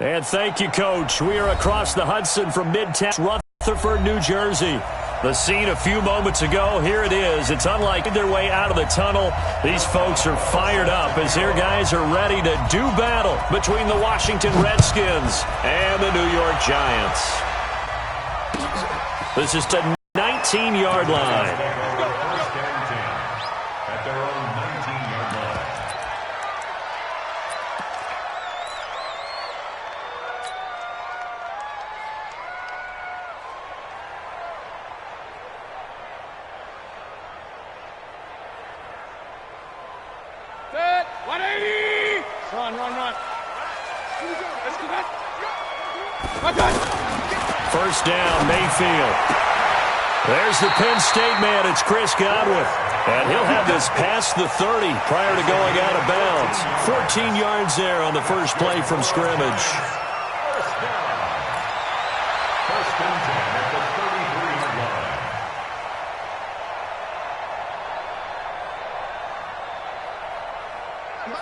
And thank you, Coach. We are across the Hudson from Midtown, Rutherford, New Jersey. The scene a few moments ago, here it is. It's unlike their way out of the tunnel. These folks are fired up as their guys are ready to do battle between the Washington Redskins and the New York Giants. This is the 19-yard line. First down, Mayfield. There's the Penn State man. It's Chris Godwin. And he'll have this past the 30 prior to going out of bounds. 14 yards there on the first play from scrimmage.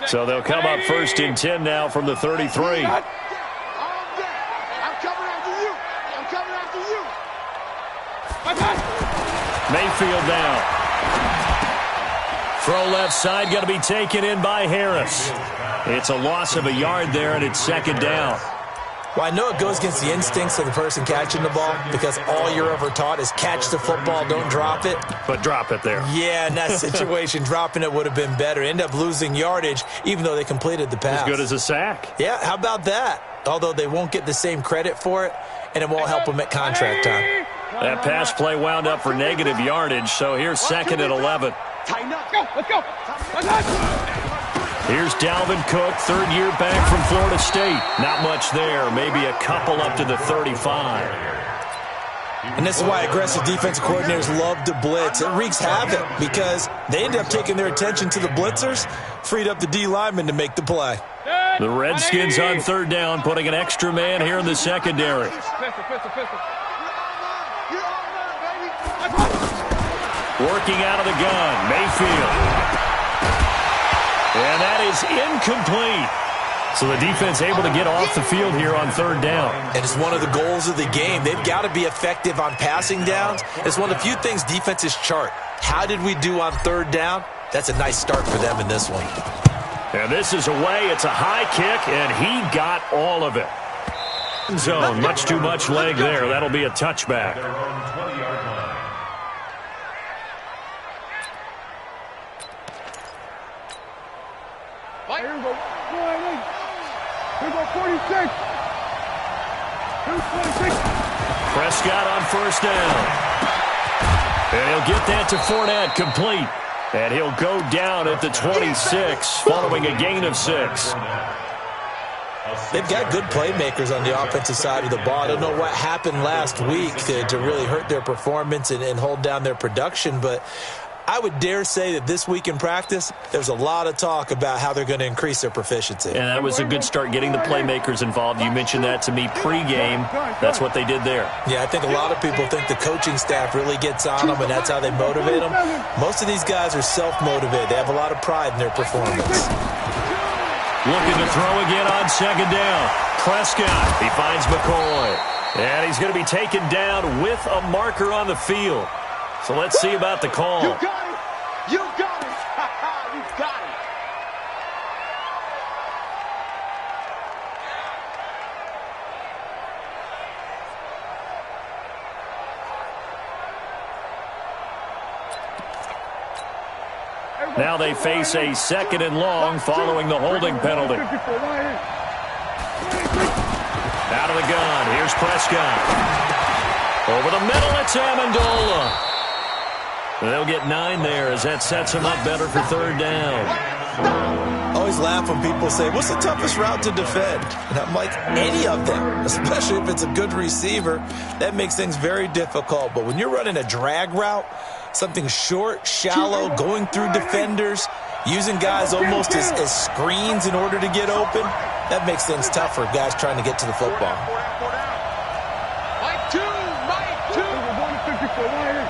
So they'll come up first and 10 now from the 33. Mayfield now. Throw left side, going to be taken in by Harris. It's a loss of a yard there, and it's second down. Well, I know it goes against the instincts of the person catching the ball because all you're ever taught is catch the football, don't drop it. But drop it there. Yeah, in that situation, dropping it would have been better. End up losing yardage, even though they completed the pass. As good as a sack. Yeah, how about that? Although they won't get the same credit for it, and it won't help them at contract time. That pass play wound up for negative yardage, so here's second and 11. Let's go. Here's Dalvin Cook, third year back from Florida State. Not much there, maybe a couple up to the 35. And this is why aggressive defensive coordinators love to blitz. It wreaks havoc because they end up taking their attention to the blitzers, freed up the D lineman to make the play. The Redskins on third down, putting an extra man here in the secondary. Working out of the gun, Mayfield. And that is incomplete. So the defense able to get off the field here on third down. And it's one of the goals of the game. They've got to be effective on passing downs. It's one of the few things defenses chart. How did we do on third down? That's a nice start for them in this one. And this is away. It's a high kick, and he got all of it. Zone, much too much leg there. That'll be a touchback. Here we go. Here we go, 46. Here's 26. Prescott on first down. And he'll get that to Fournette, complete. And he'll go down at the 26, following a gain of 6. They've got good playmakers on the offensive side of the ball. I don't know what happened last week to really hurt their performance and hold down their production, but I would dare say that this week in practice, there's a lot of talk about how they're going to increase their proficiency. And that was a good start, getting the playmakers involved. You mentioned that to me pregame. That's what they did there. Yeah, I think a lot of people think the coaching staff really gets on them, and that's how they motivate them. Most of these guys are self-motivated. They have a lot of pride in their performance. Looking to throw again on second down. Prescott, he finds McCoy. And he's going to be taken down with a marker on the field. So let's see about the call. You got it. You got it. You got it. Now they face a second and long following the holding penalty. Out of the gun. Here's Prescott. Over the middle, it's Amendola. They'll get 9 there as that sets him up better for third down. Always laugh when people say, what's the toughest route to defend? And I'm like, any of them, especially if it's a good receiver. That makes things very difficult. But when you're running a drag route, something short, shallow, going through defenders, using guys almost as screens in order to get open, that makes things tough for guys trying to get to the football. Mike 2, Mike 2. We're going to 54 line.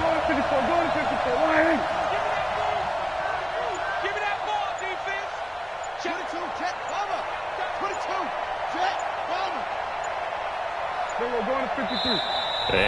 Going to 54, going to 54 line. Give me that ball, defense. 22, check, cover. 22,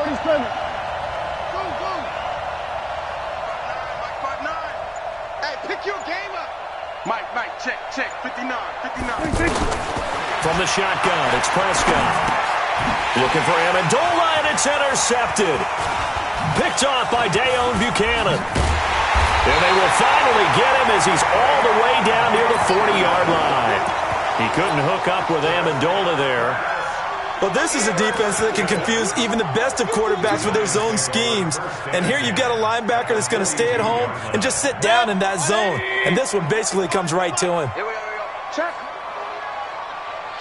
47. Go, go. 5'9". Hey, pick your game up. Mike, check. 59. From the shotgun, it's Prescott. Looking for Amendola, and it's intercepted. Picked off by Dayon Buchanan. And they will finally get him as he's all the way down near the 40-yard line. He couldn't hook up with Amendola there. Well, this is a defense that can confuse even the best of quarterbacks with their zone schemes. And here you've got a linebacker that's going to stay at home and just sit down in that zone. And this one basically comes right to him. Here we go. Check.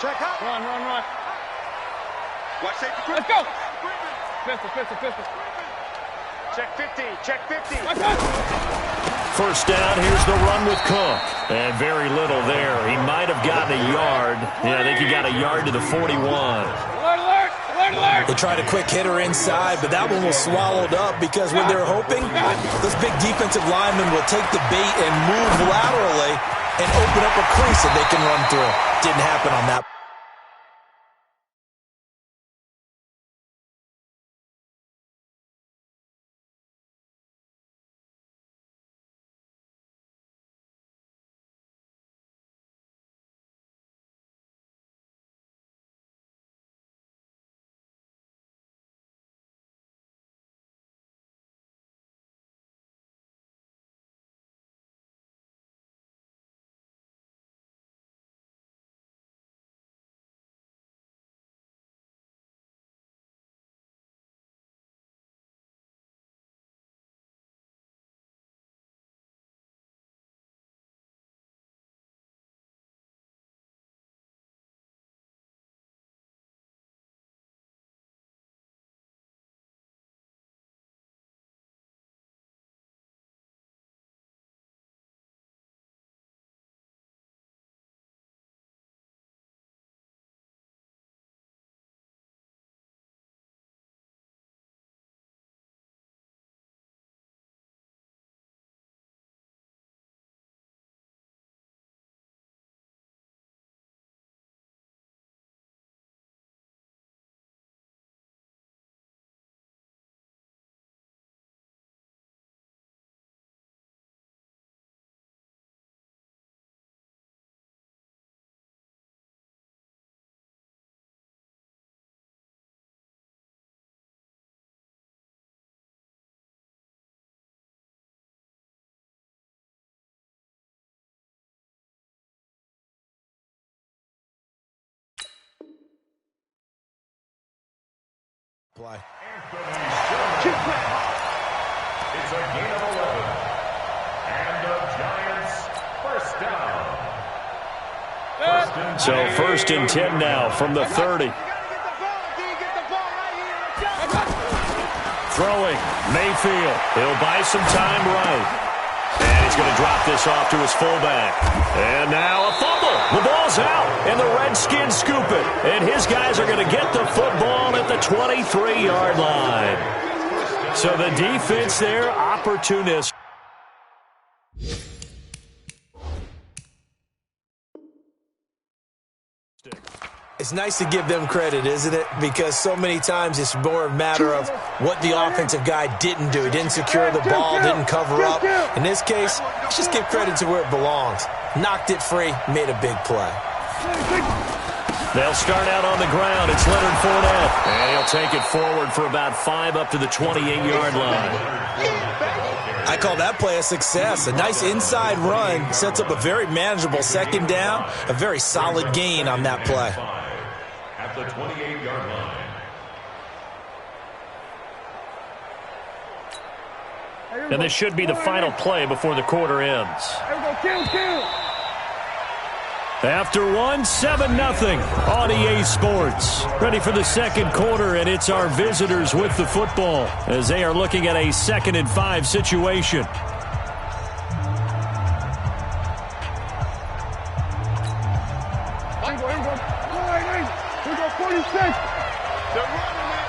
Check out. Run. Watch safety. Let's go. Pistol. Check 50. Watch out. First down, here's the run with Cook. And very little there. He might have gotten a yard. Yeah, I think he got a yard to the 41. Alert. They tried a quick hitter inside, but that one was swallowed up because when they're hoping, this big defensive lineman will take the bait and move laterally and open up a crease that they can run through. Didn't happen on that. Play. It's a gain of 11. And the Giants first down. So first and 10 now from the 30. Throwing, Mayfield. He'll buy some time right. And he's going to drop this off to his fullback. And now a fumble. The ball's out, and the Redskins scoop it. And his guys are going to get the football at the 23-yard line. So the defense there, opportunistic. It's nice to give them credit, isn't it? Because so many times it's more a matter of what the offensive guy didn't do. He didn't secure the ball, didn't cover up. In this case, let's just give credit to where it belongs. Knocked it free, made a big play. They'll start out on the ground. It's Leonard Fournette. And he'll take it forward for about 5 up to the 28-yard line. I call that play a success. A nice inside run sets up a very manageable second down. A very solid gain on that play. At the 28-yard line. And this should be the final play before the quarter ends. Kill. After one, 7-0 on EA Sports. Ready for the second quarter, and it's our visitors with the football as they are looking at a 2nd and 5 situation. We go 46. They're running it.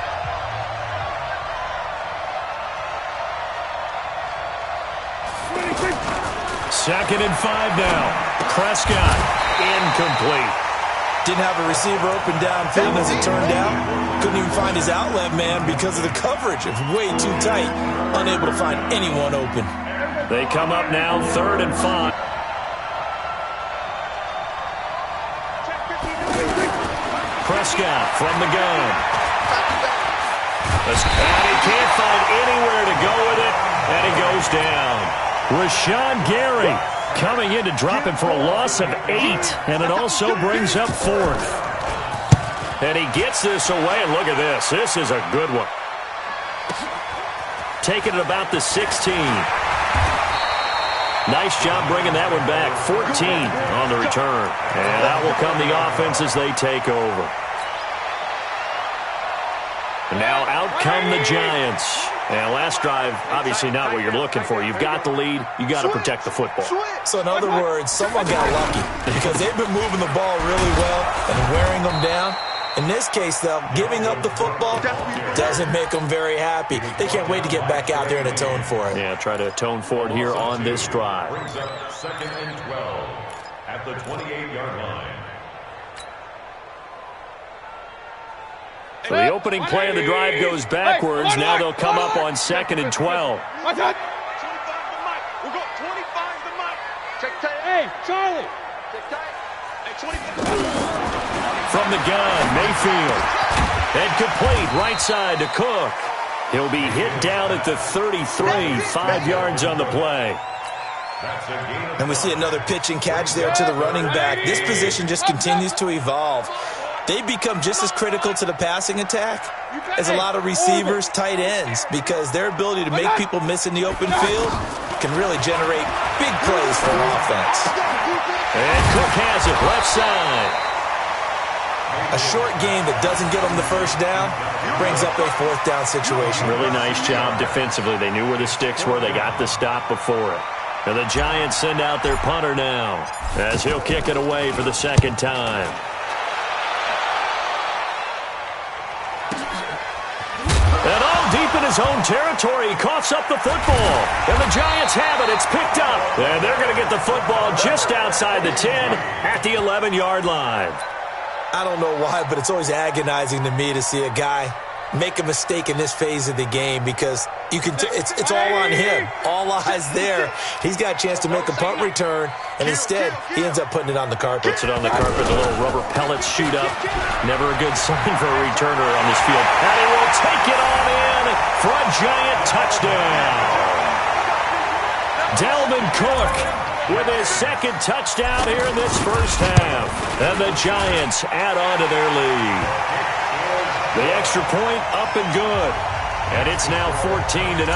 Twenty-six. 2nd and 5 now. Prescott, incomplete. Didn't have a receiver open downfield as it turned out. Couldn't even find his outlet man because of the coverage. It was way too tight. Unable to find anyone open. They come up now 3rd and 5. Prescott from the gun. And he can't find anywhere to go with it, and he goes down. Rashawn Gary coming in to drop him for a loss of 8, and it also brings up 4th. And he gets this away, and look at this. This is a good one. Taking it about the 16. Nice job bringing that one back. 14 on the return. And out will come the offense as they take over. And now out come the Giants. And last drive, obviously not what you're looking for. You've got the lead. You got to protect the football. So in other words, someone got lucky because they've been moving the ball really well and wearing them down. In this case, though, giving up the football doesn't make them very happy. They can't wait to get back out there and atone for it. Yeah, try to atone for it here on this drive. Brings up 2nd and 12 at the 28-yard line. So the opening play of the drive goes backwards. Now they'll come up on 2nd and 12. 25 the mic. We'll go 25 the mic. Check tight. Hey, Charlie. Check tight. Hey, 25. From the gun, Mayfield. And complete right side to Cook. He'll be hit down at the 33, 5 yards on the play. And we see another pitch and catch there to the running back. This position just continues to evolve. They become just as critical to the passing attack as a lot of receivers, tight ends, because their ability to make people miss in the open field can really generate big plays for an offense. And Cook has it left side. A short game that doesn't get them the first down brings up a 4th down situation. Really nice job defensively. They knew where the sticks were. They got the stop before it. And the Giants send out their punter now as he'll kick it away for the 2nd time. And all deep in his own territory, he coughs up the football. And the Giants have it. It's picked up. And they're going to get the football just outside the 10 at the 11-yard line. I don't know why, but it's always agonizing to me to see a guy make a mistake in this phase of the game because you can it's all on him. All eyes there. He's got a chance to make a punt return, and instead he ends up putting it on the carpet. Puts it on the carpet. The little rubber pellets shoot up. Never a good sign for a returner on this field. And he will take it on in for a Giant touchdown. Dalvin Cook with his 2nd touchdown here in this first half. And the Giants add on to their lead. The extra point up and good. And it's now 14-0.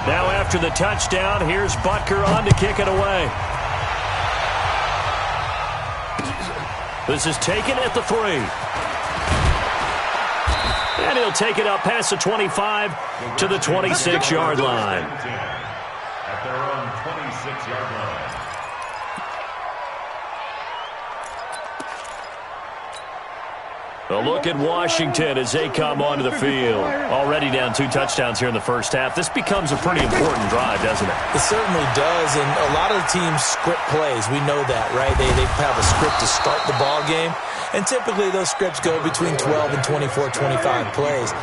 Now after the touchdown, here's Butker on to kick it away. This is taken at the 3. And he'll take it up past the 25 to the 26-yard line. At their own 26-yard line. A look at Washington as they come onto the field. Already down 2 touchdowns here in the first half. This becomes a pretty important drive, doesn't it? It certainly does, and a lot of the teams script plays. We know that, right? They have a script to start the ball game, and typically those scripts go between 12 and 24, 25 plays.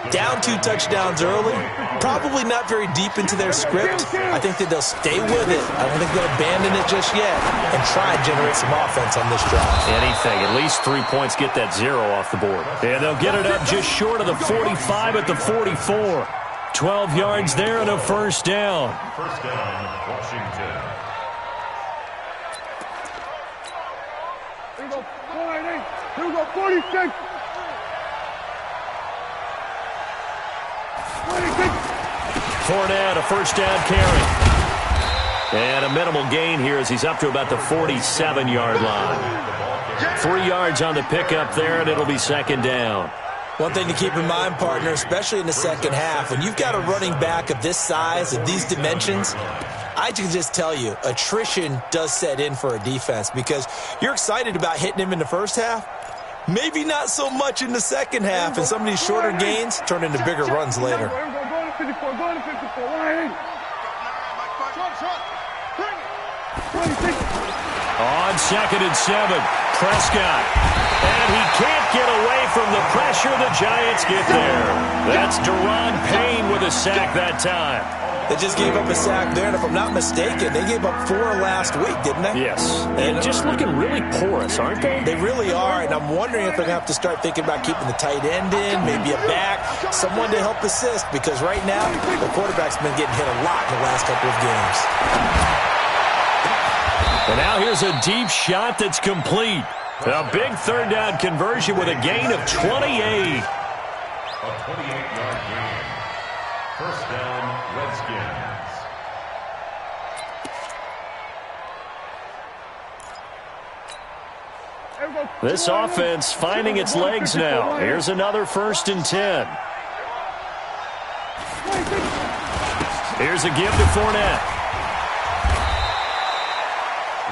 Down 2 touchdowns early, probably not very deep into their script. I think that they'll stay with it. I don't think they'll abandon it just yet and try and generate some offense on this drive. Anything. At least 3 points, get that 0 off the board. And they'll get it up just short of the 45 at the 44. 12 yards there and a first down. First down, Washington. Here we go, 48. Here we go, 46. 46. Fournette, a first down carry. And a minimal gain here as he's up to about the 47-yard line. 3 yards on the pickup there, and it'll be 2nd down. One thing to keep in mind, partner, especially in the second half, when you've got a running back of this size, of these dimensions, I can just tell you, attrition does set in for a defense because you're excited about hitting him in the first half. Maybe not so much in the second half, and some of these shorter gains turn into bigger runs later. Go to 54, go to 54. 180. 26. On 2nd and 7, Prescott. And he can't get away from the pressure. The Giants get there. That's Deron Payne with a sack that time. They just gave up a sack there, and if I'm not mistaken, they gave up 4 last week, didn't they? Yes. And just looking really porous, aren't they? They really are, and I'm wondering if they're going to have to start thinking about keeping the tight end in, maybe a back, someone to help assist, because right now, the quarterback's been getting hit a lot in the last couple of games. And now here's a deep shot that's complete. A big third down conversion with a gain of 28. A 28-yard gain. First down, Redskins. This offense finding its legs now. Here's another 1st and 10. Here's a give to Fournette.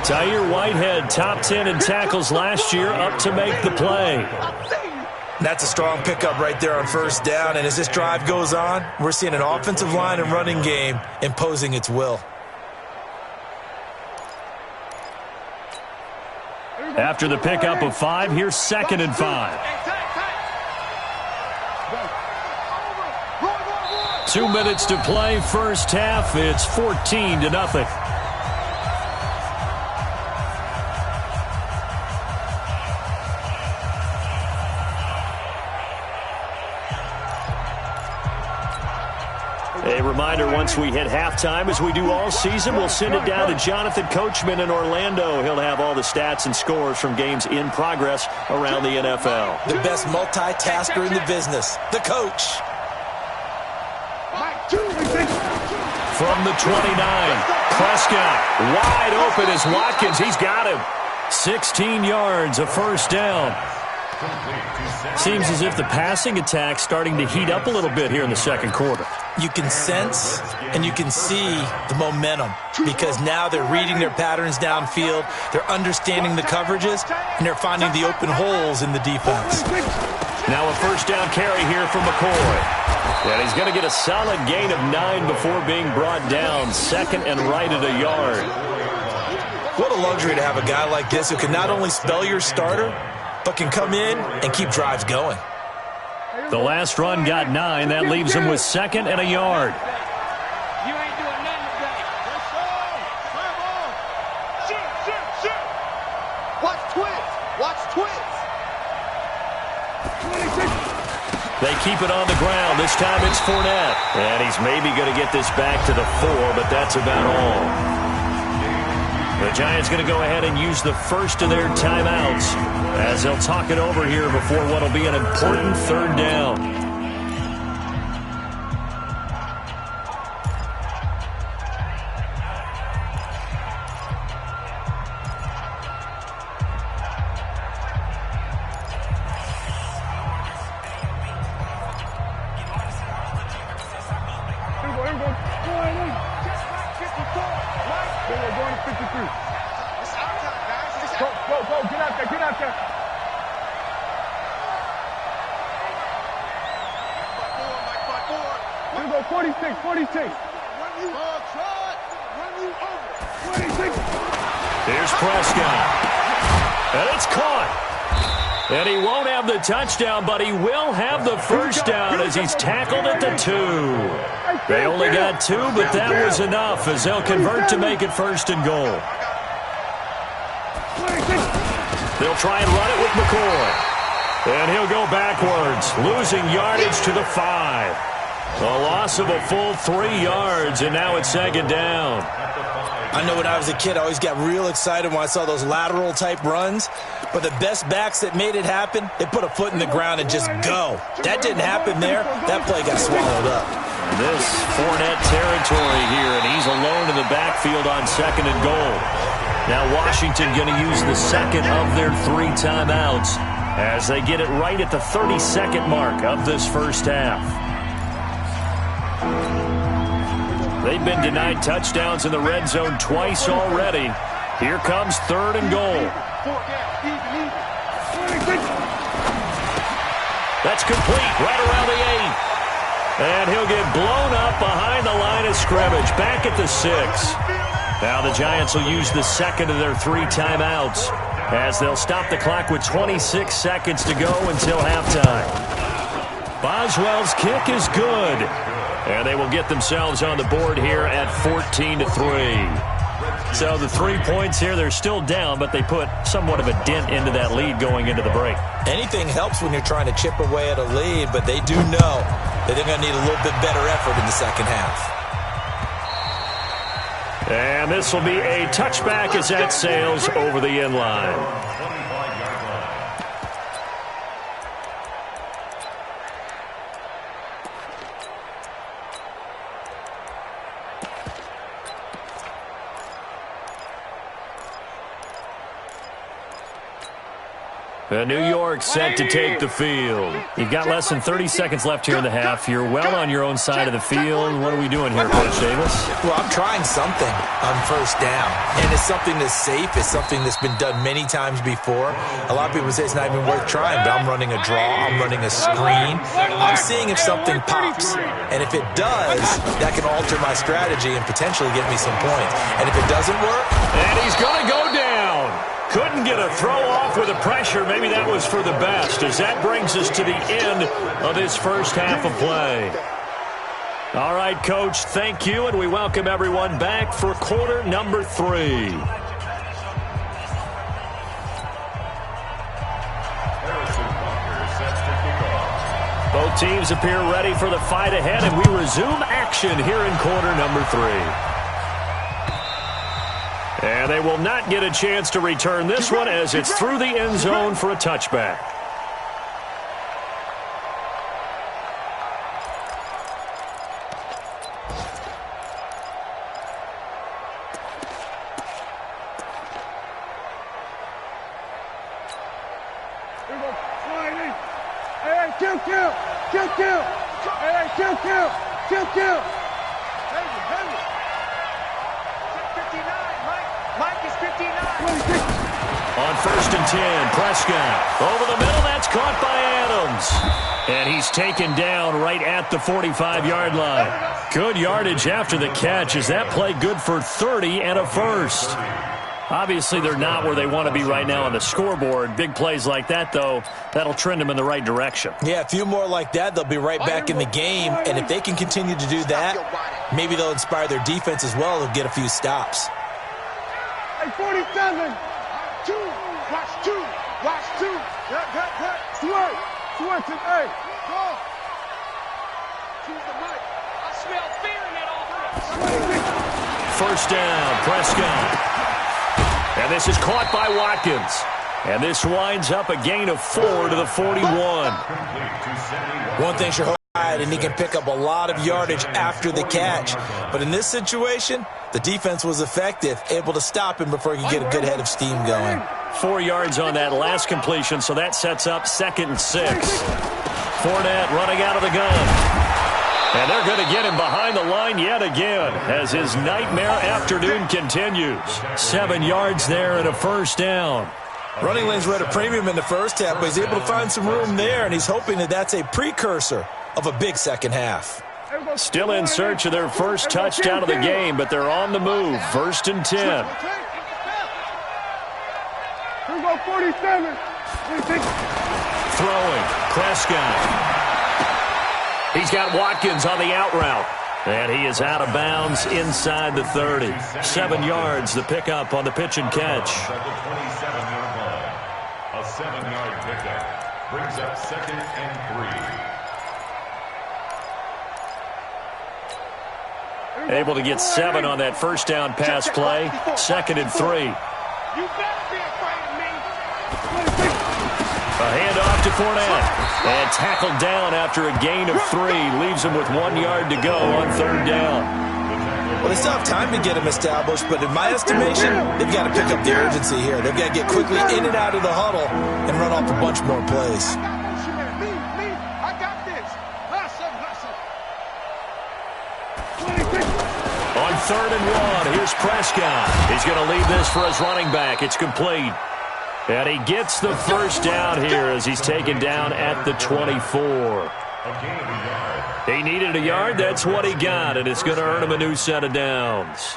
Tahir Whitehead, top 10 in tackles last year, up to make the play. That's a strong pickup right there on 1st down, and as this drive goes on, we're seeing an offensive line and running game imposing its will. After the pickup of 5, here's 2nd and 5. 2 minutes to play, first half. It's 14-0. A reminder, once we hit halftime, as we do all season, we'll send it down to Jonathan Coachman in Orlando. He'll have all the stats and scores from games in progress around the NFL. The best multitasker in the business, the coach. From the 29, Prescott wide open as Watkins. He's got him. 16 yards, a first down. Seems as if the passing attack's starting to heat up a little bit here in the second quarter. You can sense and you can see the momentum because now they're reading their patterns downfield, they're understanding the coverages, and they're finding the open holes in the defense. Now a first down carry here from McCoy. And he's going to get a solid gain of 9 before being brought down. 2nd and right at a yard. What a luxury to have a guy like this who can not only spell your starter, but can come in and keep drives going. The last run got 9. That leaves him with 2nd and a yard. You ain't doing nothing today. Shit. Watch twins. Watch twins. They keep it on the ground. This time it's Fournette. And he's maybe going to get this back to the 4, but that's about all. The Giants going to go ahead and use the first of their timeouts as they'll talk it over here before what will be an important third down. Get out there. 46. Here's Prescott. And it's caught. And he won't have the touchdown, but he will have the first down as he's tackled at the 2. They only got 2, but that was enough as they'll convert to make it 1st and goal. They'll try and run it with McCoy. And he'll go backwards, losing yardage to the 5. A loss of a full 3 yards, and now it's 2nd down. I know when I was a kid, I always got real excited when I saw those lateral-type runs. But the best backs that made it happen, they put a foot in the ground and just go. That didn't happen there. That play got swallowed up. This Fournette territory here, and he's alone in the backfield on 2nd and goal. Now Washington going to use the second of their 3 timeouts as they get it right at the 32nd mark of this first half. They've been denied touchdowns in the red zone twice already. Here comes 3rd and goal. That's complete right around the 8. And he'll get blown up behind the line of scrimmage, back at the 6. Now the Giants will use the second of their 3 timeouts as they'll stop the clock with 26 seconds to go until halftime. Boswell's kick is good, and they will get themselves on the board here at 14-3. So the 3 points here, they're still down, but they put somewhat of a dent into that lead going into the break. Anything helps when you're trying to chip away at a lead, but they do know that they're going to need a little bit better effort in the second half. And this will be a touchback as that sails over the end line. New York set to take the field. You've got less than 30 seconds left here in the half. You're well on your own side of the field. What are we doing here, Coach Davis? Well, I'm trying something on first down, and it's something that's safe. It's something that's been done many times before. A lot of people say it's not even worth trying, but I'm running a draw. I'm running a screen. I'm seeing if something pops, and if it does, that can alter my strategy and potentially get me some points. And if it doesn't work, and he's going to go down. Couldn't get a throw off with the pressure. Maybe that was for the best, as that brings us to the end of this first half of play. All right, Coach, thank you, and we welcome everyone back for quarter number 3. Both teams appear ready for the fight ahead, and we resume action here in quarter number 3. And they will not get a chance to return this one as it's through the end zone for a touchback. On first and 10, Prescott over the middle. That's caught by Adams. And he's taken down right at the 45-yard line. Good yardage after the catch. Is that play good for 30 and a first? Obviously, they're not where they want to be right now on the scoreboard. Big plays like that, though, that'll trend them in the right direction. Yeah, a few more like that, they'll be right back in the game. And if they can continue to do that, maybe they'll inspire their defense as well. They'll get a few stops. Hey, 47. Two. Watch two. Watch two. Switch. Switch it. Hey. Go. Choose the mic. I smell fear in that offense. First down, Prescott. And this is caught by Watkins. And this winds up a gain of 4 to the 41. One thing sure and he can pick up a lot of yardage after the catch. But in this situation, the defense was effective, able to stop him before he could get a good head of steam going. 4 yards on that last completion, so that sets up 2nd and 6. Fournette running out of the gun. And they're going to get him behind the line yet again as his nightmare afternoon continues. 7 yards there and a first down. Running lanes were at a premium in the first half, but he's able to find some room there, and he's hoping that that's a precursor of a big second half. Still in search of their first touchdown of the game, but they're on the move. 1st and 10. Here we go, 47. Throwing, Prescott. He's got Watkins on the out route. And he is out of bounds inside the 30. 7 yards, the pickup on the pitch and catch. At the 27-yard line. A 7-yard pickup brings up 2nd and 3. Able to get 7 on that first down pass play. 2nd and 3. You better be afraid of me. A handoff to Fournette. And tackled down after a gain of 3. Leaves him with 1 yard to go on 3rd down. Well, they still have time to get him established, but in my estimation, they've got to pick up the urgency here. They've got to get quickly in and out of the huddle and run off a bunch more plays. I got this. On 3rd and 1, here's Prescott. He's going to leave this for his running back. It's complete. And he gets the first down here as he's taken down at the 24. He needed a yard. That's what he got, and it's going to earn him a new set of downs.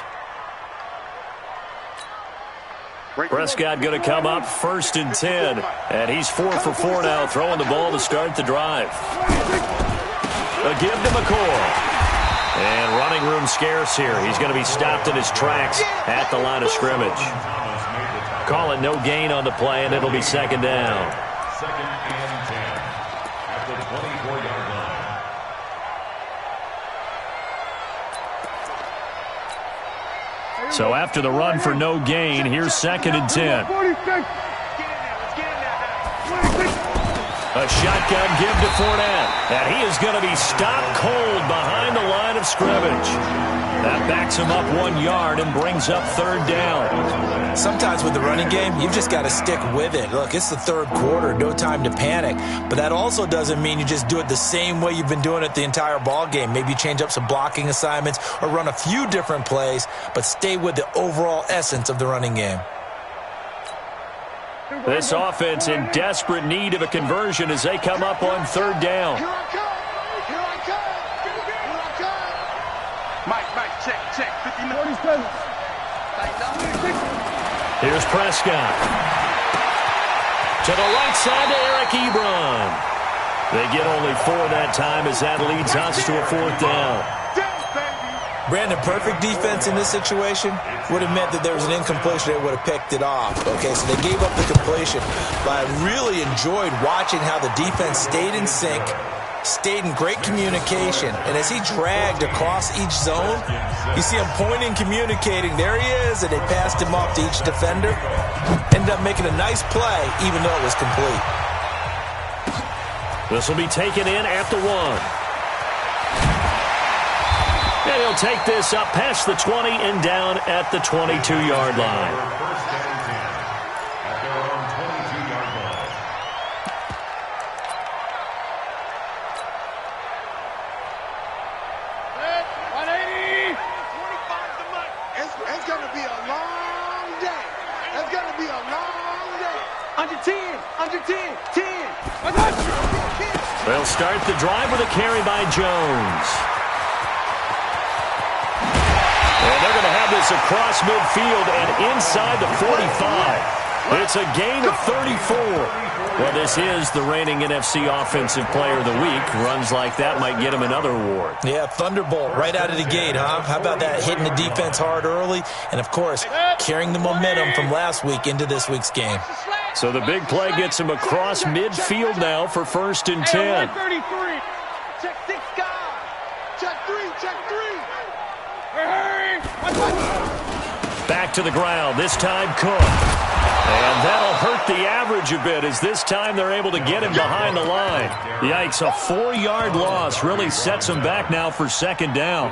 Prescott going to come up 1st and 10. And he's 4 for 4 now, throwing the ball to start the drive. A give to McCoy. And running room scarce here. He's going to be stopped in his tracks at the line of scrimmage. Call it no gain on the play, and it'll be 2nd down. 2nd and 10 at the 24-yard line. So after the run for no gain, here's 2nd and 10. A shotgun give to Fournette. And he is going to be stopped cold behind the line of scrimmage. That backs him up 1 yard and brings up 3rd down. Sometimes with the running game, you've just got to stick with it. Look, it's the 3rd quarter, no time to panic. But that also doesn't mean you just do it the same way you've been doing it the entire ball game. Maybe you change up some blocking assignments or run a few different plays, but stay with the overall essence of the running game. This offense in desperate need of a conversion as they come up on 3rd down. Here I come. Here I come. Here I come. Mike, check. 50 minutes. Here's Prescott. To the right side to Eric Ebron. They get only 4 that time as that leads us to a 4th down. Brandon, perfect defense in this situation would have meant that there was an incompletion. They would have picked it off. Okay, so they gave up the completion. But I really enjoyed watching how the defense stayed in sync, stayed in great communication. And as he dragged across each zone, you see him pointing, communicating. There he is, and they passed him off to each defender. Ended up making a nice play, even though it was complete. This will be taken in at the 1. And he'll take this up past the 20 and down at the 22-yard line. 1st and 10 at their own 22-yard line. It's going to be a long day. It's going to be a long day. Under 10, 10. They'll start the drive with a carry by Jones. And they're going to have this across midfield and inside the 45. It's a gain of 34. Well, this is the reigning NFC Offensive Player of the Week. Runs like that might get him another award. Yeah, thunderbolt right out of the gate, huh? How about that, hitting the defense hard early? And, of course, carrying the momentum from last week into this week's game. So the big play gets him across midfield now for 1st and 10. 33. Check 6 guys. Check 3. Back to the ground, this time Cook. And that'll hurt the average a bit as this time they're able to get him behind the line. Yikes, a 4-yard loss really sets him back now for 2nd down.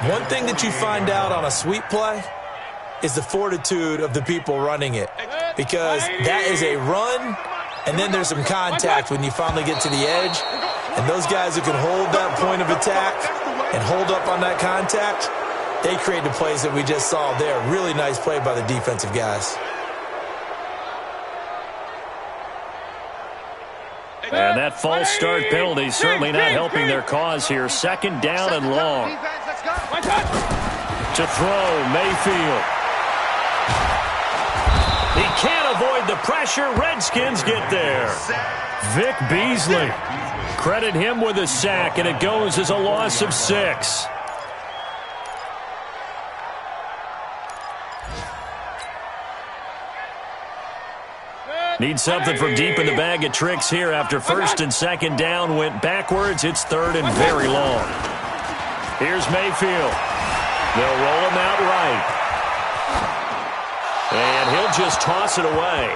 One thing that you find out on a sweep play is the fortitude of the people running it. Because that is a run, and then there's some contact when you finally get to the edge. And those guys who can hold that point of attack and hold up on that contact, they create the plays that we just saw there. Really nice play by the defensive guys. And that false start penalty certainly not helping their cause here. 2nd down and long. To throw, Mayfield. He can't avoid the pressure. Redskins get there. Vic Beasley. Credit him with a sack, and it goes as a loss of 6. Need something from deep in the bag of tricks here after 1st and 2nd down went backwards. It's 3rd and very long. Here's Mayfield. They'll roll him out right. And he'll just toss it away.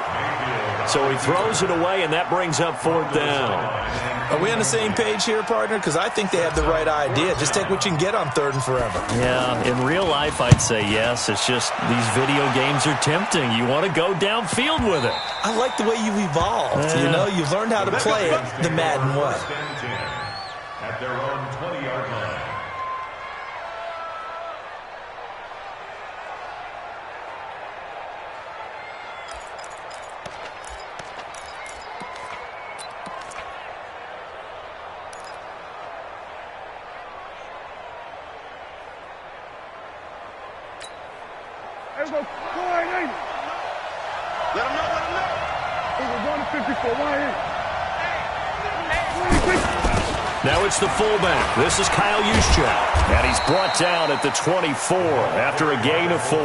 So he throws it away, and that brings up 4th down. Are we on the same page here, partner? Because I think they have the right idea. Just take what you can get on 3rd and forever. Yeah, in real life, I'd say yes. It's just these video games are tempting. You want to go downfield with it. I like the way you've evolved. Yeah. You know, you've learned how to play it the Madden way. 1st and 10 at their own 20-yard line. Let him know, let him know. We're going to 54. Why here? Now it's the fullback. This is Kyle Juszczyk. And he's brought down at the 24 after a gain of 4.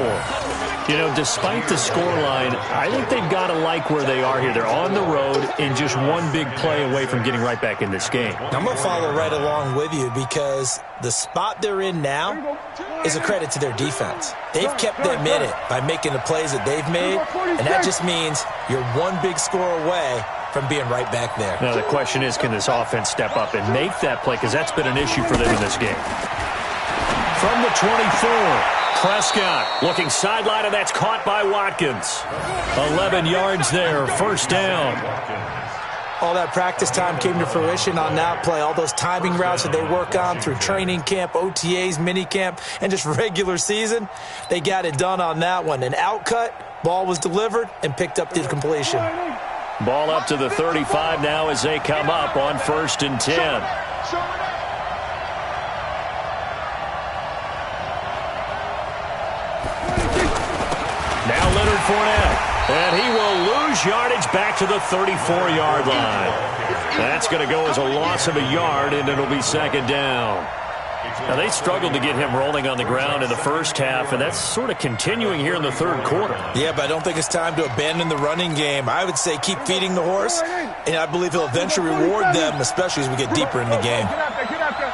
You know, despite the scoreline, I think they've got to like where they are here. They're on the road and just one big play away from getting right back in this game. I'm going to follow right along with you because the spot they're in now is a credit to their defense. They've kept them in it by making the plays that they've made, and that just means you're one big score away from being right back there. Now the question is, can this offense step up and make that play? Because that's been an issue for them in this game. From the 24, Prescott looking sideline, and that's caught by Watkins. 11 yards there, first down. All that practice time came to fruition on that play. All those timing routes that they work on through training camp, OTAs, minicamp, and just regular season, they got it done on that one. An outcut, ball was delivered, and picked up the completion. Ball up to the 35 now as they come up on 1st and 10. Now Leonard Fournette, and he will lose yardage back to the 34-yard line. That's going to go as a loss of a yard, and it'll be 2nd down. Now, they struggled to get him rolling on the ground in the first half, and that's sort of continuing here in the 3rd quarter. Yeah, but I don't think it's time to abandon the running game. I would say keep feeding the horse, and I believe he'll eventually reward them, especially as we get deeper in the game. Get out there.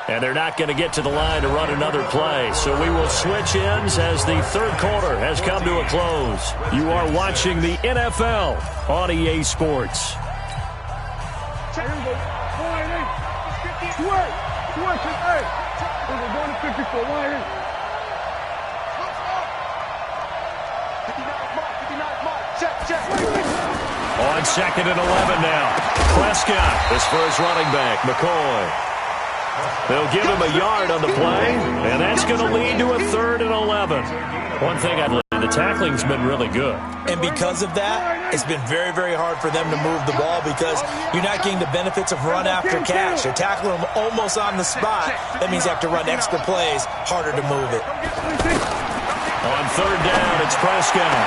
And they're not going to get to the line to run another play. So we will switch ends as the 3rd quarter has come to a close. You are watching the NFL on EA Sports. On 2nd and 11 now. Prescott is for his running back, McCoy. They'll give him a yard on the play, and that's going to lead to a 3rd and 11. One thing I'd say, the tackling's been really good. And because of that, it's been very, very hard for them to move the ball because you're not getting the benefits of run after catch. You're tackling them almost on the spot. That means you have to run extra plays, harder to move it. On 3rd down, it's Prescott.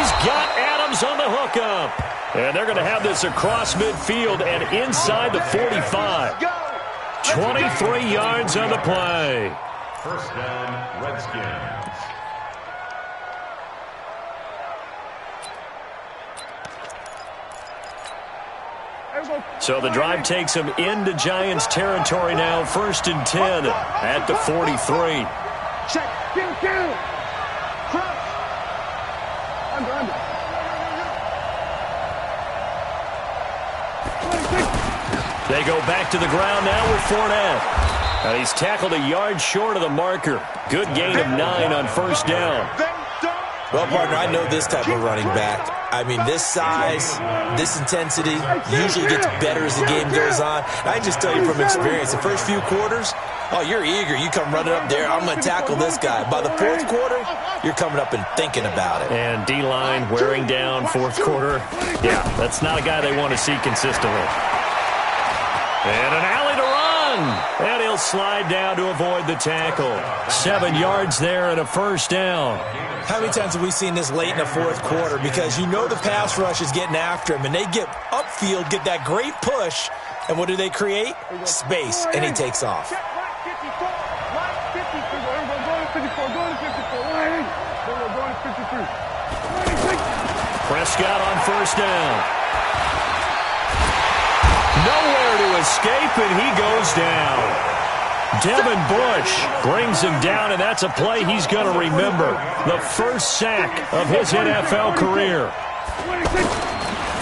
He's got Adams on the hookup. And they're going to have this across midfield and inside the 45. 23 yards on the play. 1st down, Redskins. So the drive takes them into Giants territory now. 1st and 10 at the 43. Check. Get down. Crouch. Under. They go back to the ground now with Fournette. And he's tackled a yard short of the marker. Good gain of 9 on 1st down. Well, partner, I know this type of running back. I mean, this size, this intensity usually gets better as the game goes on. I just tell you from experience, the first few quarters, oh, you're eager. You come running up there, I'm going to tackle this guy. By the 4th quarter, you're coming up and thinking about it. And D-line wearing down 4th quarter. Yeah, that's not a guy they want to see consistently. And an alley to run. And he'll slide down to avoid the tackle. 7 yards there and a 1st down. How many times have we seen this late in the 4th quarter? Because you know the pass rush is getting after him, and they get upfield, get that great push, and what do they create? Space, and he takes off. Prescott on 1st down. Nowhere to escape, and he goes down. Devin Bush brings him down, and that's a play he's going to remember. The first sack of his NFL career.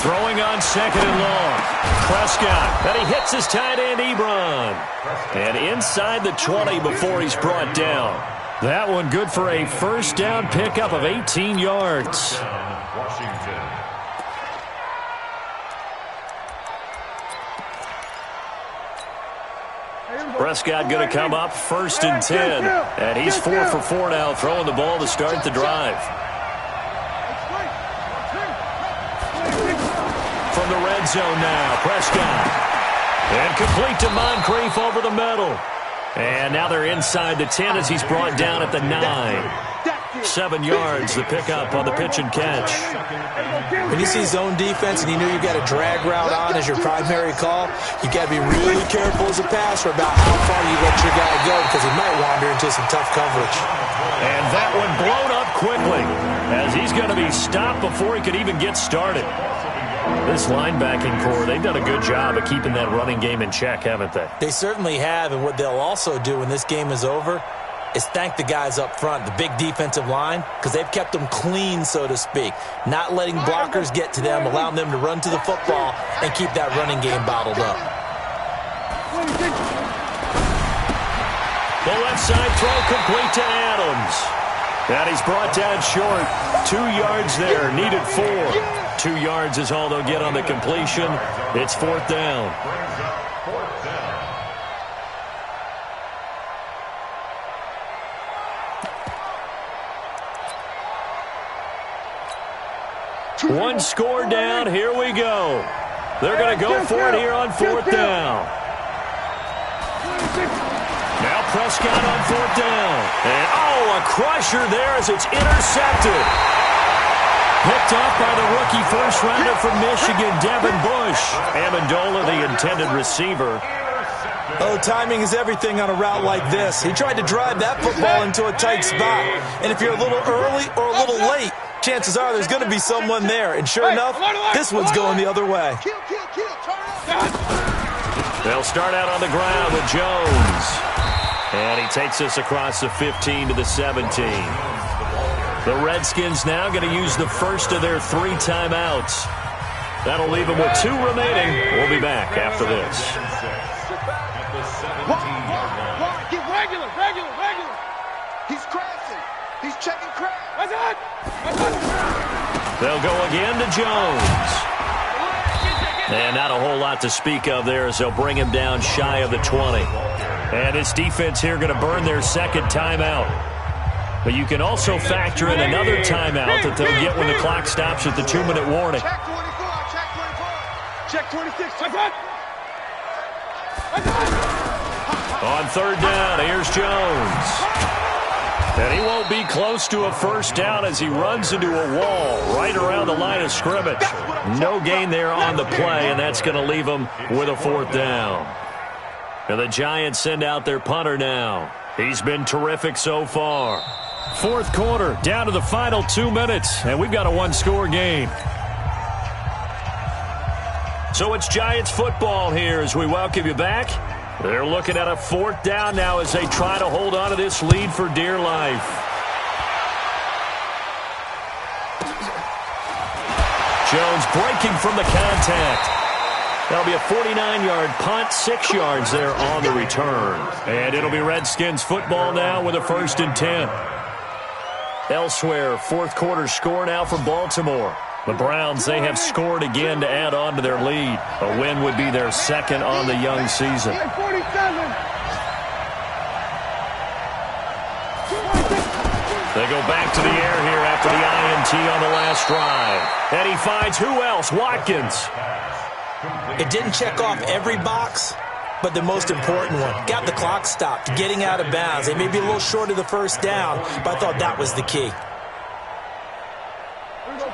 Throwing on 2nd and long. Prescott, and he hits his tight end, Ebron. And inside the 20 before he's brought down. That one good for a 1st down pickup of 18 yards. Washington. Prescott going to come up 1st and 10. And he's 4 for 4 now, throwing the ball to start the drive. From the red zone now, Prescott. And complete to Moncrief over the middle. And now they're inside the 10 as he's brought down at the 9. 7 yards, the pickup on the pitch and catch. When you see zone defense and you know you got a drag route on as your primary call, you got to be really careful as a passer about how far you let your guy go because he might wander into some tough coverage. And that one blown up quickly as he's going to be stopped before he could even get started. This linebacking core, they've done a good job of keeping that running game in check, haven't they? They certainly have, and what they'll also do when this game is over is thank the guys up front, the big defensive line, because they've kept them clean, so to speak, not letting blockers get to them, allowing them to run to the football and keep that running game bottled up. The left side throw complete to Adams. And he's brought down short. 2 yards there, needed 4. 2 yards is all they'll get on the completion. It's 4th down. One score down. Here we go. They're going to go for it here on 4th down. Now Prescott on 4th down. And, oh, a crusher there as it's intercepted. Picked off by the rookie first-rounder from Michigan, Devin Bush. Amendola, the intended receiver. Oh, timing is everything on a route like this. He tried to drive that football into a tight spot. And if you're a little early or a little late, chances are there's going to be someone there. And sure enough, this one's going the other way. They'll start out on the ground with Jones. And he takes us across the 15 to the 17. The Redskins now going to use the first of their 3 timeouts. That'll leave them with 2 remaining. We'll be back after this. Get regular. He's crashing. He's checking crash. They'll go again to Jones. And not a whole lot to speak of there as they'll bring him down shy of the 20. And this defense here going to burn their 2nd timeout. But you can also factor in another timeout that they'll get when the clock stops at the 2-minute warning. Check 24. Check 26. On 3rd down, here's Jones. And he won't be close to a first down as he runs into a wall right around the line of scrimmage. No gain there on the play, and that's going to leave him with a 4th down. And the Giants send out their punter now. He's been terrific so far. 4th quarter, down to the final 2 minutes, and we've got a 1-score game. So it's Giants football here as we welcome you back. They're looking at a 4th down now as they try to hold on to this lead for dear life. Jones breaking from the contact. That'll be a 49-yard punt, 6 yards there on the return. And it'll be Redskins football now with a 1st and 10. Elsewhere, 4th quarter score now for Baltimore. The Browns, they have scored again to add on to their lead. A win would be their 2nd on the young season. They go back to the air here after the INT on the last drive. And he finds who else? Watkins. It didn't check off every box, but the most important one. Got the clock stopped, getting out of bounds. They may be a little short of the 1st down, but I thought that was the key.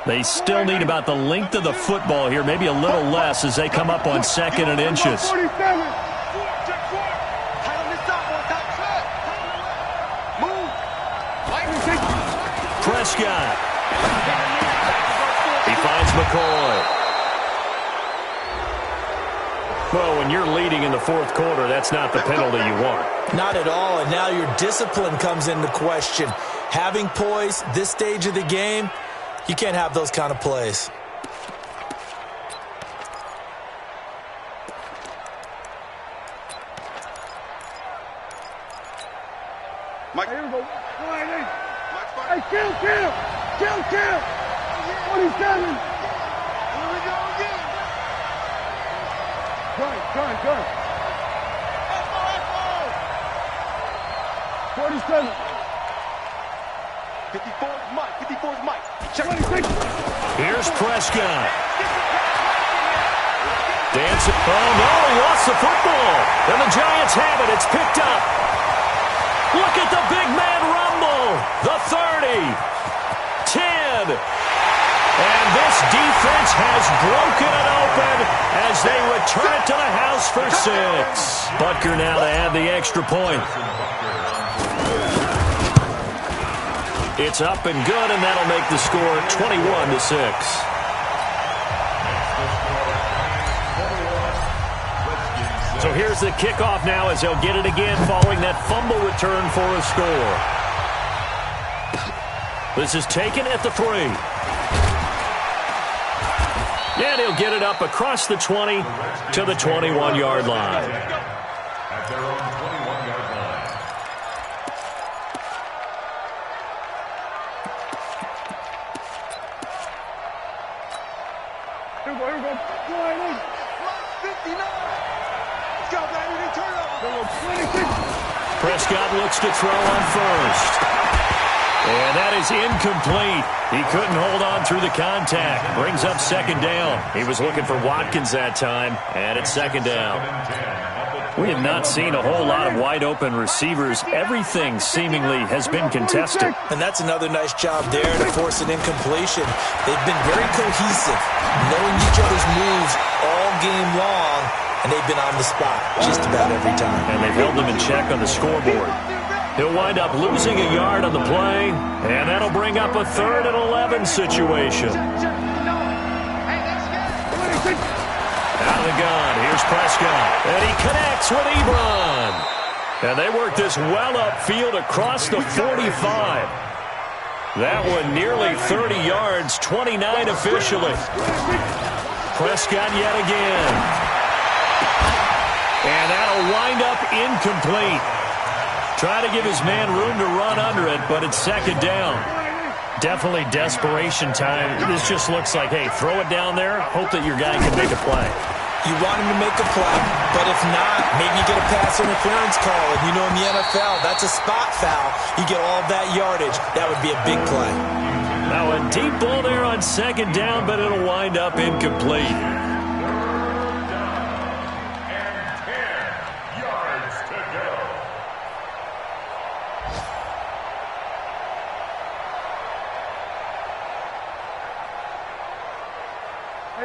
They still need about the length of the football here, maybe a little less as they come up on 2nd and inches. Prescott. He finds McCoy. Well, when you're leading in the 4th quarter, that's not the penalty you want. Not at all, and now your discipline comes into question. Having poise this stage of the game, you can't have those kind of plays. Mike. Here we go. Hey, kill. 27. Here we go again. Gun. 47. 54's Mike. Check 26. Here's Prescott. Dancing. Oh, no, he lost the football. And the Giants have it. It's picked up. Look at the big man rumble. The 30. 10. And this defense has broken it open as they return it to the house for 6. Butker now to add the extra point. It's up and good, and that'll make the score 21-6. So here's the kickoff now as they'll get it again following that fumble return for a score. This is taken at the 3. And he'll get it up across the 20 to the 21-yard line. At their own 21-yard line. Here we go. Flying in. 59. Let's go, baby. Turn up. 26. Prescott looks to throw on first. And that is incomplete. He couldn't hold on through the contact. Brings up second down. He was looking for Watkins that time, and it's second down. We have not seen a whole lot of wide-open receivers. Everything seemingly has been contested. And that's another nice job there to force an incompletion. They've been very cohesive, knowing each other's moves all game long, and they've been on the spot just about every time. And they've held them in check on the scoreboard. He'll wind up losing a yard on the play, and that'll bring up a 3rd and 11 situation. Out of the gun, here's Prescott, and he connects with Ebron. And they work this well upfield across the 45. That one nearly 30 yards, 29 officially. Prescott yet again. And that'll wind up incomplete. Try to give his man room to run under it, but it's second down. Definitely desperation time. This just looks like, hey, throw it down there, hope that your guy can make a play. You want him to make a play, but if not, maybe you get a pass interference call. And you know in the NFL, that's a spot foul. You get all that yardage. That would be a big play. Now a deep ball there on second down, but it'll wind up incomplete.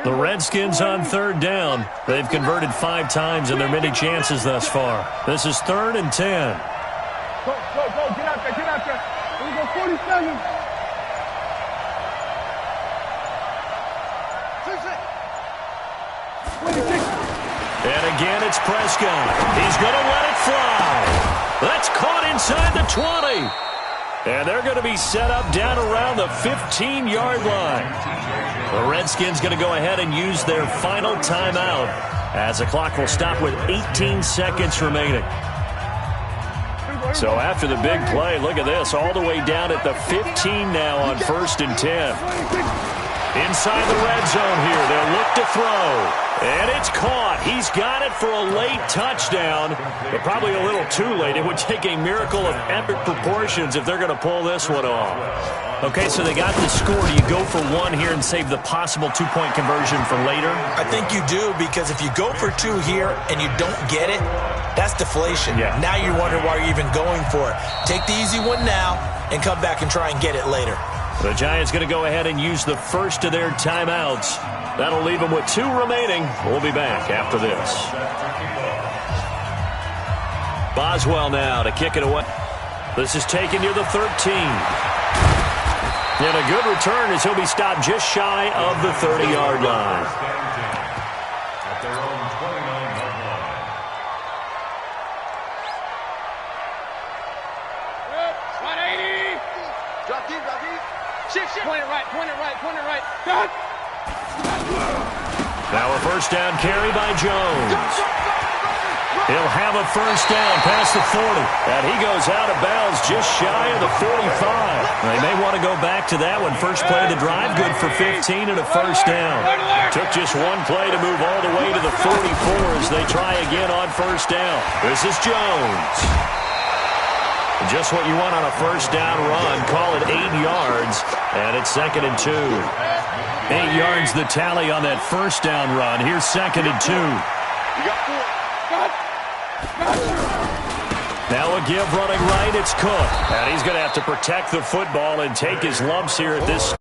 The Redskins on third down. They've converted 5 times in their many chances thus far. This is 3rd and 10. Go. Get out there. Here we go, 47. And again, it's Prescott. He's going to let it fly. That's caught inside the 20. And they're going to be set up down around the 15-yard line. The Redskins going to go ahead and use their final timeout as the clock will stop with 18 seconds remaining. So after the big play, look at this, all the way down at the 15 now on 1st and 10. Inside the red zone here, they'll look to throw. And it's caught. He's got it for a late touchdown, but probably a little too late. It would take a miracle of epic proportions if they're going to pull this one off. Okay, so they got the score. Do you go for one here and save the possible 2-point conversion for later? I think you do, because if you go for 2 here and you don't get it, that's deflation. Yeah. Now you're wondering why you're even going for it. Take the easy one now and come back and try and get it later. The Giants going to go ahead and use the first of their timeouts. That'll leave them with 2 remaining. We'll be back after this. Boswell now to kick it away. This is taken near the 13. And a good return as he'll be stopped just shy of the 30-yard line. At their own 29-yard line. Good. 180. Drop deep. Shift. Point it right. Cut. Now a first down carry by Jones. He'll have a first down past the 40. And he goes out of bounds just shy of the 45. They may want to go back to that one. First play of the drive, good for 15 and a first down. Took just one play to move all the way to the 44 as they try again on first down. This is Jones. Just what you want on a first down run. Call it 8 yards, and it's 2nd and 2. 8 yards the tally on that first down run. Here's 2nd and 2. You got 4. Now a give running right. It's Cook, and he's going to have to protect the football and take his lumps here at this.